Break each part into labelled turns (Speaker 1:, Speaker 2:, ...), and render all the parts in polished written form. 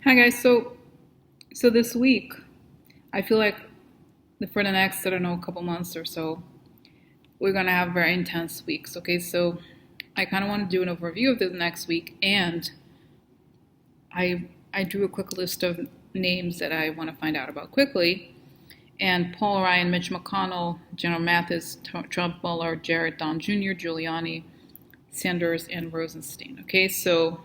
Speaker 1: Hi guys. So this week, I feel like for the next, I don't know, couple months or so, we're gonna have very intense weeks. Okay, so I kind of want to do an overview of this next week, and I drew a quick list of names that I want to find out about quickly. And Paul Ryan, Mitch McConnell, General Mathis, Trump, Mueller, Jared, Don Jr., Giuliani, Sanders, and Rosenstein. Okay, so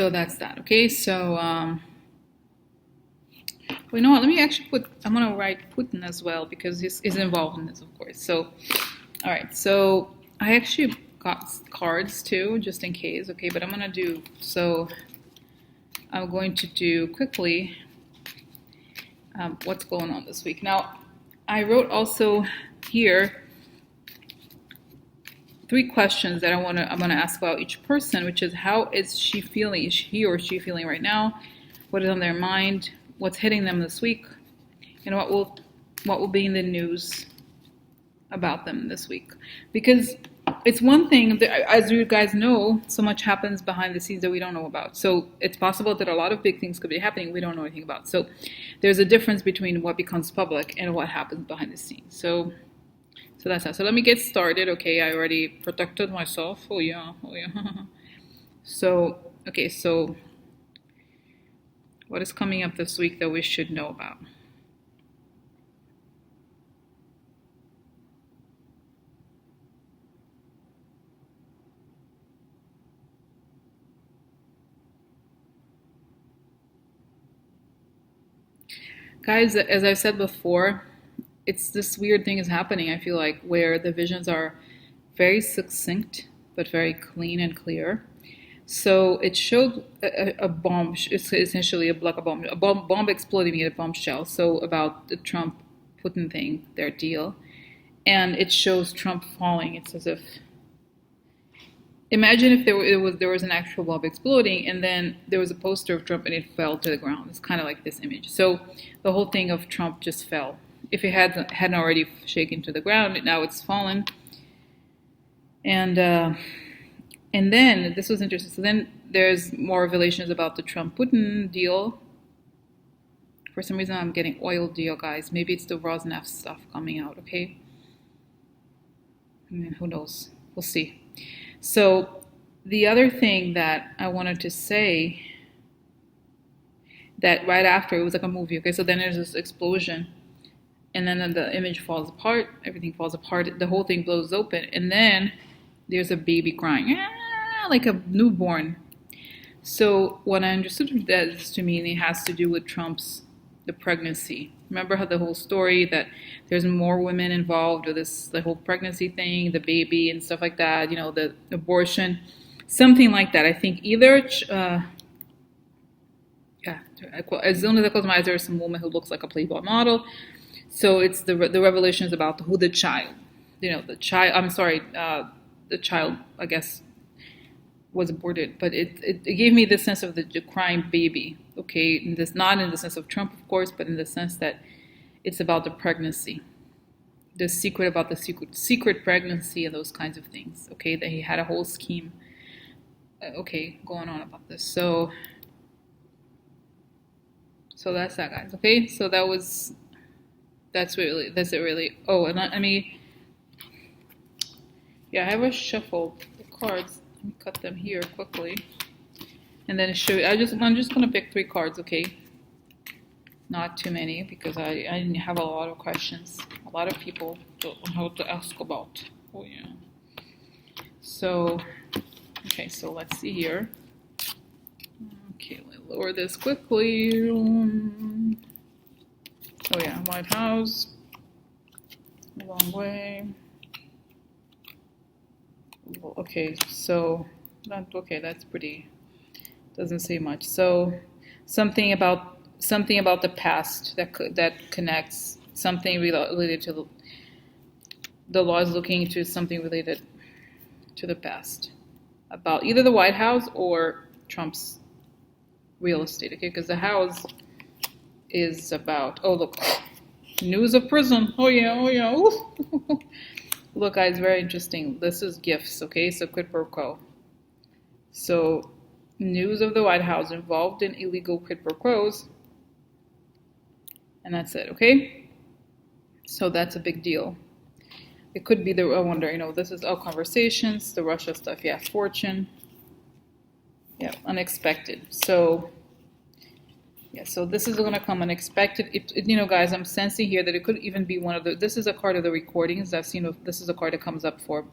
Speaker 1: that's that. Okay, so well, you know what? Let me actually I'm gonna write Putin as well because he's involved in this, of course. So, all right. So I actually got cards too, just in case. Okay, but I'm gonna do so. I'm going to do quickly what's going on this week. Now, I wrote also here 3 questions that I'm gonna ask about each person, which is how is she feeling? Is he or she feeling right now? What is on their mind? What's hitting them this week? And what will be in the news about them this week? Because it's one thing that, as you guys know, so much happens behind the scenes that we don't know about. So it's possible that a lot of big things could be happening we don't know anything about. So there's a difference between what becomes public and what happens behind the scenes. So that's that. So let me get started. Okay, I already protected myself. Oh yeah. So okay, so what is coming up this week that we should know about? Guys, as I said before, it's this weird thing is happening, I feel like, where the visions are very succinct but very clean and clear. So it showed a bomb. It's essentially a bomb exploding in a bombshell. So about the Trump Putin thing, their deal, and it shows Trump falling. It's as if imagine if there was an actual bomb exploding, and then there was a poster of Trump and it fell to the ground. It's kind of like this image. So the whole thing of Trump just fell. If it hadn't already shaken to the ground, now it's fallen. And then this was interesting. So then there's more revelations about the Trump-Putin deal. For some reason, I'm getting oil deal, guys. Maybe it's the Rosneft stuff coming out. Okay, I mean, who knows? We'll see. So the other thing that I wanted to say that right after it was like a movie. Okay, so then there's this explosion, and then the image falls apart. Everything falls apart. The whole thing blows open, and then there's a baby crying, like a newborn. So what I understood that is to mean it has to do with the pregnancy. Remember how the whole story that there's more women involved with the whole pregnancy thing, the baby and stuff like that, the abortion, something like that. I think either, yeah, as soon as I close my eyes, there's some woman who looks like a Playboy model. So it's the revelations about who the child, the child, I'm sorry, the child, I guess, was aborted, but it gave me the sense of the crying baby. Okay, not in the sense of Trump, of course, but in the sense that it's about the pregnancy, the secret about the secret pregnancy and those kinds of things. Okay, that he had a whole scheme. Okay, going on about this. So that's that, guys. Okay, so that's it really. Oh, and I mean, yeah, I have a shuffle the cards. Let me cut them here quickly, and then show you. I'm just gonna pick 3 cards, okay? Not too many because I have a lot of questions. A lot of people don't know how to ask about. Oh yeah. So, okay, so let's see here. Okay, let me lower this quickly. Oh yeah, White House. A long way. Okay, so that's pretty. Doesn't say much. So something about the past that connects something related to the law is looking into something related to the past about either the White House or Trump's real estate. Okay, because the house is about look, news of prison. Oh yeah. Ooh. Look, guys, very interesting. This is gifts, okay? So quid pro quo. So news of the White House involved in illegal quid pro quos, and that's it, okay? So that's a big deal. It could be I wonder, this is all conversations, the Russia stuff, yeah, fortune, yeah, unexpected. So, yeah, so this is going to come unexpected. Guys, I'm sensing here that it could even be this is a card of the recordings. I've seen, this is a card that comes up for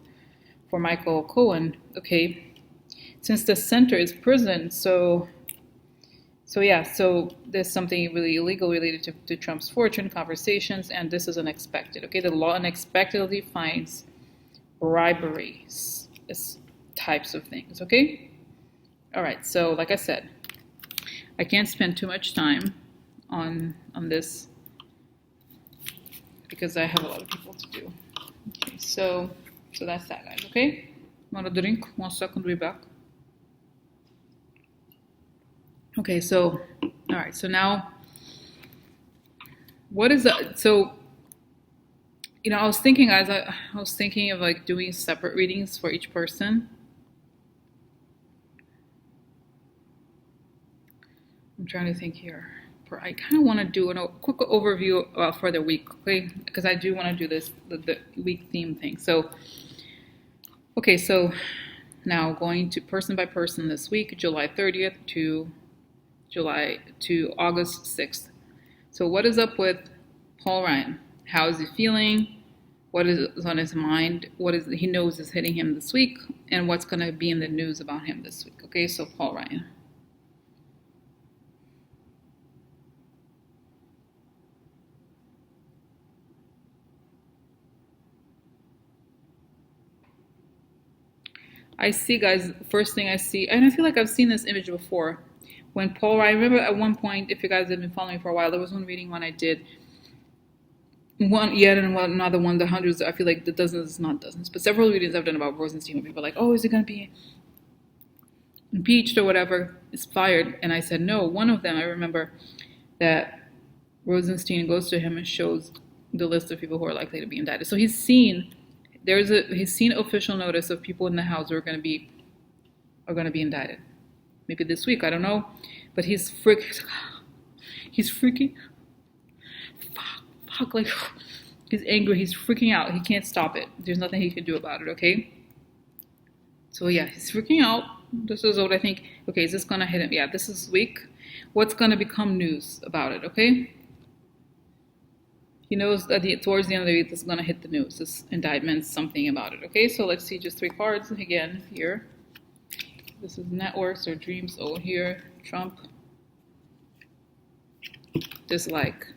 Speaker 1: Michael Cohen, okay? Since the center is prison, so there's something really illegal related to Trump's fortune, conversations, and this is unexpected, okay? The law unexpectedly finds bribery types of things, okay? All right, so like I said, I can't spend too much time on this because I have a lot of people to do. Okay, so that's that, guys, okay? Want a drink? 1 second, we'll be back. Okay, so, all right, so now, what is that? So, I was thinking, guys, I was thinking of like doing separate readings for each person. I'm trying to think here. I kind of want to do a quick overview for the week, okay? Because I do want to do this, the week theme thing. So, okay, so now going to person by person this week, July 30th to August 6th. So what is up with Paul Ryan? How is he feeling? What is on his mind? What is he knows is hitting him this week? And what's going to be in the news about him this week? Okay, so Paul Ryan. I see, guys, first thing I see, and I feel like I've seen this image before. When Paul Ryan, I remember at one point, if you guys have been following me for a while, there was one reading when I did another one, the hundreds, I feel like the dozens, not dozens, but several readings I've done about Rosenstein when people are like, oh, is it going to be impeached or whatever, is fired? And I said, no. One of them, I remember that Rosenstein goes to him and shows the list of people who are likely to be indicted. So he's seen official notice of people in the House who are going to be indicted. Maybe this week, I don't know, but he's freaking, fuck, like, he's angry, he's freaking out, he can't stop it, there's nothing he can do about it, okay? So yeah, he's freaking out. This is what I think. Okay, is this gonna hit him? Yeah, this is week. What's gonna become news about it, okay? He knows that towards the end of the week, this is gonna hit the news, this indictment, something about it, okay? So let's see just 3 cards again here. This is networks or dreams. Oh, here, Trump. Dislike.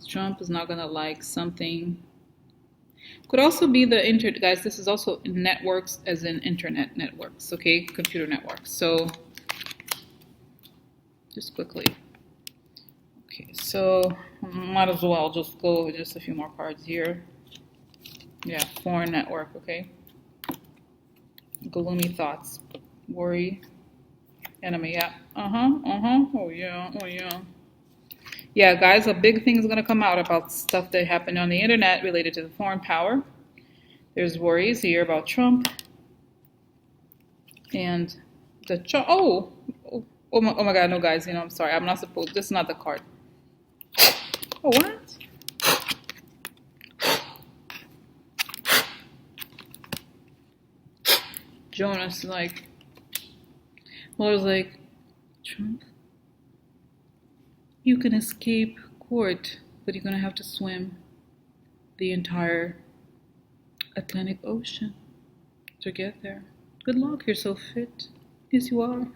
Speaker 1: Trump is not gonna like something. Could also be the internet, guys. This is also networks, as in internet networks, okay? Computer networks. So, just quickly. Okay, so might as well just go with just a few more cards here. Yeah, foreign network, okay? Gloomy thoughts, worry, enemy, yeah, oh yeah. Yeah, guys, a big thing is going to come out about stuff that happened on the internet related to the foreign power. There's worries here about Trump and oh my god, no, guys, I'm sorry, I'm not supposed, this is not the card. Oh, what? Jonas, like, Mueller's like, Trump, you can escape court, but you're gonna have to swim the entire Atlantic Ocean to get there. Good luck, you're so fit. Yes, you are.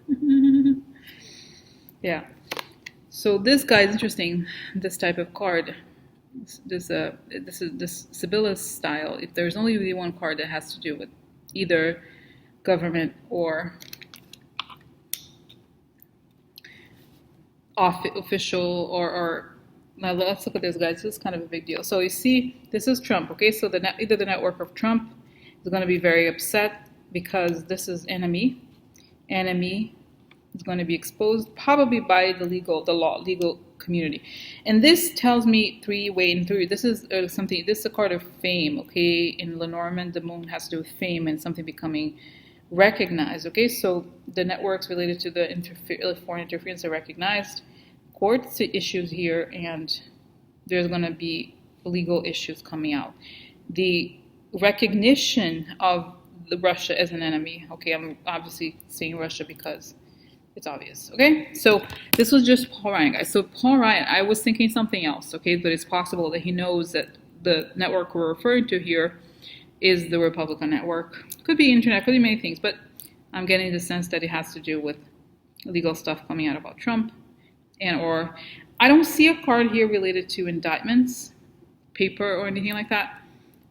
Speaker 1: Yeah. So this guy is interesting, this type of card. This Sibylla style. If there's only really one card that has to do with either government or official or now let's look at this, guys. This is kind of a big deal. So you see, this is Trump, okay? So either the network of Trump is going to be very upset because this is enemy is going to be exposed probably by the legal community. And this tells me this is this is a card of fame, okay? In Lenormand, the moon has to do with fame and something becoming recognized. Okay, so the networks related to the foreign interference are recognized. Courts issues here, and there's going to be legal issues coming out. The recognition of Russia as an enemy. Okay, I'm obviously saying Russia because it's obvious. Okay, so this was just Paul Ryan, guys. So Paul Ryan, I was thinking something else. Okay, but it's possible that he knows that the network we're referring to here is the Republican network. Could be internet, could be many things, but I'm getting the sense that it has to do with legal stuff coming out about Trump, and or I don't see a card here related to indictments, paper or anything like that,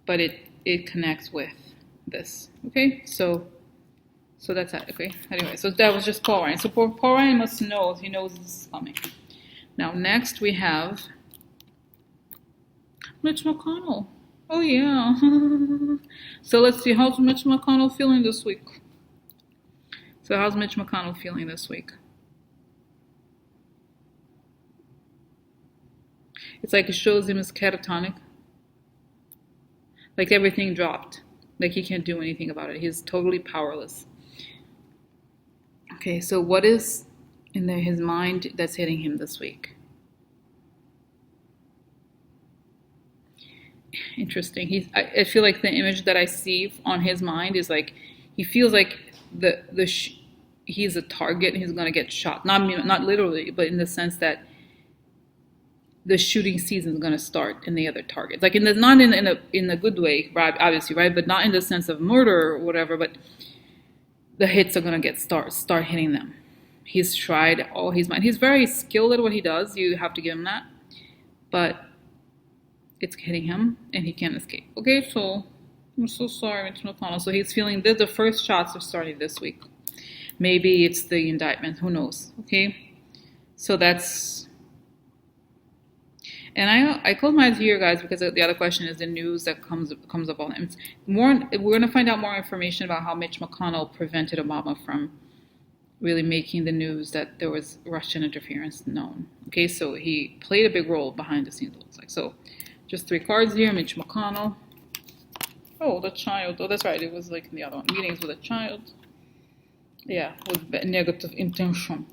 Speaker 1: but it connects with this. Okay, so that's that. Okay, anyway, so that was just Paul Ryan. So Paul Ryan must know, he knows this is coming. Now next we have Mitch McConnell. Oh yeah. So let's see, how's Mitch McConnell feeling this week? So how's Mitch McConnell feeling this week? It's like it shows him as catatonic. Like everything dropped. Like he can't do anything about it. He's totally powerless. Okay, so what is in his mind that's hitting him this week? Interesting. I feel like the image that I see on his mind is like he feels like he's a target and he's gonna get shot. Not literally, but in the sense that the shooting season is gonna start in the other targets. Like not in a good way, right? Obviously, right? But not in the sense of murder or whatever. But the hits are gonna start hitting them. He's tried all his mind. He's very skilled at what he does. You have to give him that, but it's hitting him and he can't escape. Okay, so I'm so sorry, Mitch McConnell. So he's feeling that the first shots are starting this week. Maybe it's the indictment. Who knows? Okay, so that's. And I close my eyes here, guys, because the other question is the news that comes up on him. We're going to find out more information about how Mitch McConnell prevented Obama from really making the news that there was Russian interference known. Okay, so he played a big role behind the scenes, it looks like. So just 3 cards here. Mitch McConnell. Oh, the child. Oh, that's right. It was like in the other one. Meetings with a child. Yeah, with negative intention.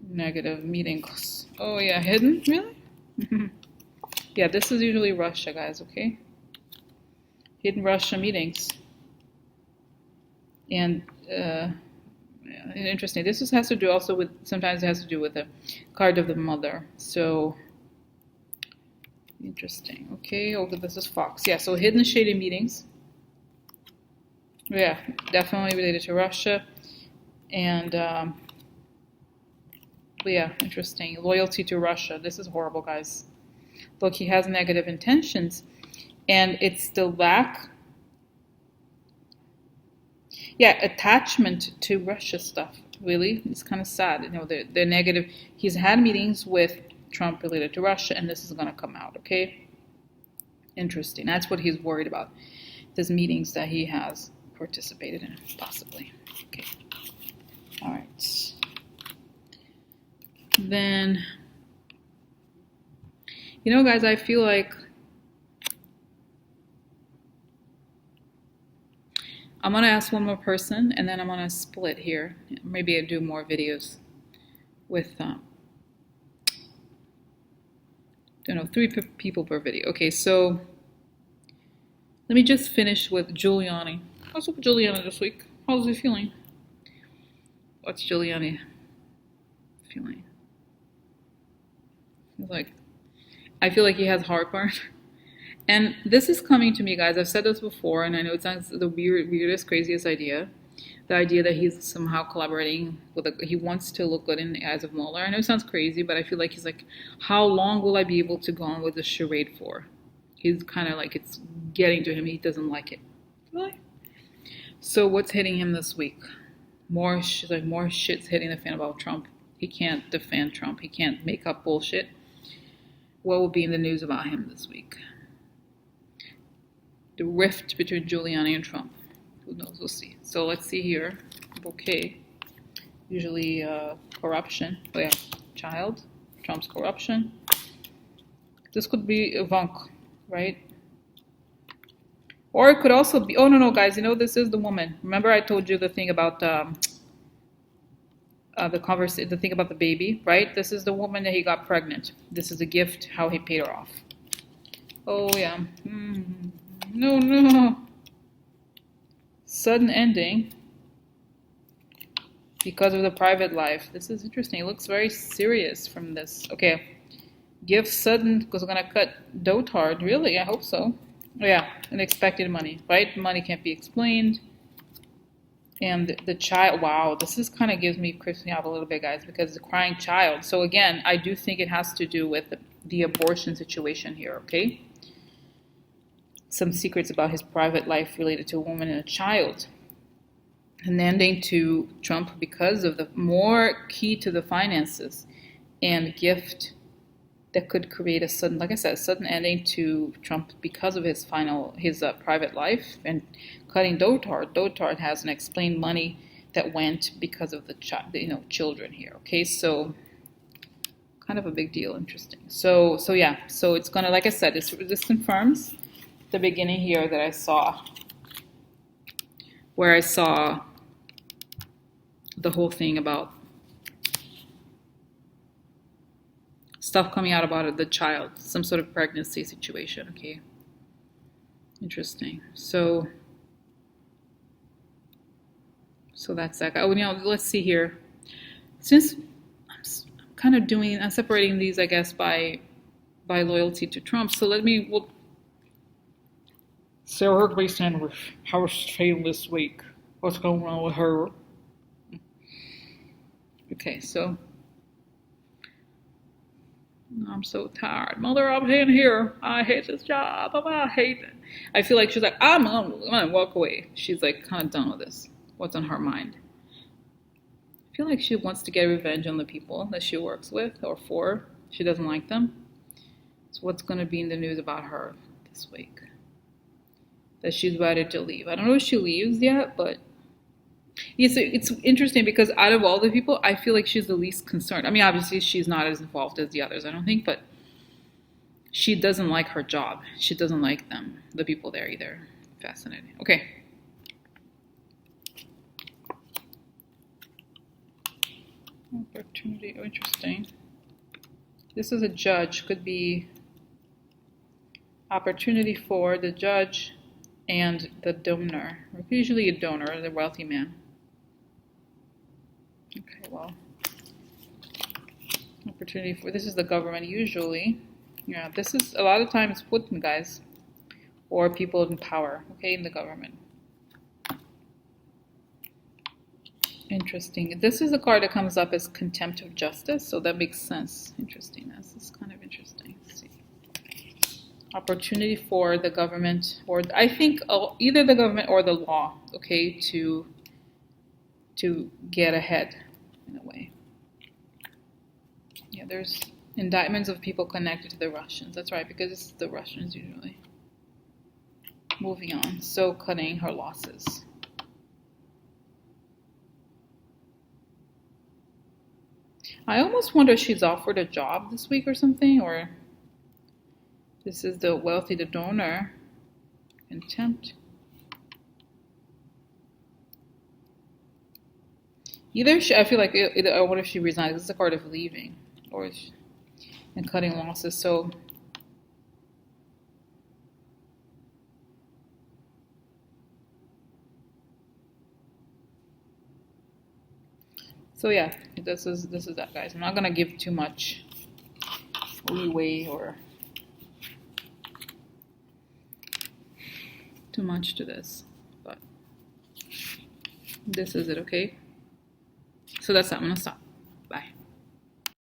Speaker 1: Negative meetings. Oh, yeah, hidden? Really? Yeah, this is usually Russia, guys, okay? Hidden Russia meetings. And, yeah, interesting. This has to do also with, sometimes it has to do with the card of the mother. So, interesting. Okay, oh, this is Fox. Yeah, so hidden shady meetings. Yeah, definitely related to Russia. And, yeah, interesting. Loyalty to Russia. This is horrible, guys. Look, he has negative intentions. And it's the lack. Yeah, attachment to Russia stuff. Really, it's kind of sad. You know, they're negative. He's had meetings with Trump related to Russia, and this is going to come out, okay? Interesting. That's what he's worried about. These meetings that he has participated in, possibly. Okay. All right. Then, you know, guys, I feel like I'm going to ask one more person, and then I'm going to split here. Maybe I'll do more videos with, I don't know, 3 people per video. Okay, so let me just finish with Giuliani. How's Giuliani this week? How's he feeling? What's Giuliani feeling? Like, I feel like he has heartburn. And this is coming to me, guys. I've said this before, and I know it sounds the weirdest, craziest idea. The idea that he's somehow collaborating with he wants to look good in the eyes of Mueller. I know it sounds crazy, but I feel like he's like, how long will I be able to go on with this charade for? He's kind of like, it's getting to him. He doesn't like it. Really? So what's hitting him this week? More shit's hitting the fan about Trump. He can't defend Trump. He can't make up bullshit. What will be in the news about him this week? The rift between Giuliani and Trump. Who knows? We'll see. So let's see here. Okay. Usually corruption. Oh yeah, child. Trump's corruption. This could be Ivanka, right? Or it could also be, oh, no, guys, this is the woman. Remember I told you the thing about the thing about the baby, right? This is the woman that he got pregnant. This is a gift, how he paid her off. Oh, yeah. No. Sudden ending because of the private life. This is interesting. It looks very serious from this. Okay. Give sudden, because we're going to cut dotard. Really? I hope so. Oh, yeah. Unexpected money, right? Money can't be explained. And the child, wow, this is kind of gives me creeps me out a little bit, guys, because the crying child. So again, I do think it has to do with the abortion situation here, okay? Some secrets about his private life related to a woman and a child. And ending to Trump because of the more key to the finances and gift that could create a sudden, like I said, sudden ending to Trump because of his private life, and cutting dotard. Dotard has an explained money that went because of the children here. Okay, so kind of a big deal. Interesting. So yeah. So it's gonna, like I said, this confirms the beginning here that I saw, where I saw the whole thing about stuff coming out about the child, some sort of pregnancy situation. Okay, interesting. So that's that guy. Oh, let's see here. Since I'm separating these, I guess, by loyalty to Trump. So we'll Sarah Huckabee Sanders, how's she feeling this week? What's going on with her? Okay, so I'm so tired. Mother, I'm in here. I hate this job. I hate it. I feel like she's like, I'm gonna walk away. She's like kind of done with this. What's on her mind? I feel like she wants to get revenge on the people that she works with or for. She doesn't like them. So what's going to be in the news about her this week? That she's ready to leave. I don't know if she leaves yet, but it's interesting because out of all the people, I feel like she's the least concerned. I mean, obviously she's not as involved as the others, I don't think, but she doesn't like her job. She doesn't like them, the people there either. Fascinating. Okay. Opportunity. Oh, interesting. This is a judge. Could be opportunity for the judge and the donor. Usually a donor, the wealthy man. Okay, well. Opportunity for, this is the government usually. Yeah, this is a lot of times Putin, guys. Or people in power, okay, in the government. Interesting. This is a card that comes up as contempt of justice, so that makes sense. Interesting. This is kind of interesting. Let's see. Opportunity for the government, or I think either the government or the law, okay, to get ahead in a way. Yeah, there's indictments of people connected to the Russians. That's right, because it's the Russians usually. Moving on. So cutting her losses. I almost wonder if she's offered a job this week or something, or this is the wealthy, the donor. Contempt. Either I feel like I wonder if she resigns. This is a card of leaving, or and cutting losses. So yeah, this is that, guys. I'm not gonna give too much leeway or too much to this, but this is it, okay? So that's that. I'm gonna stop.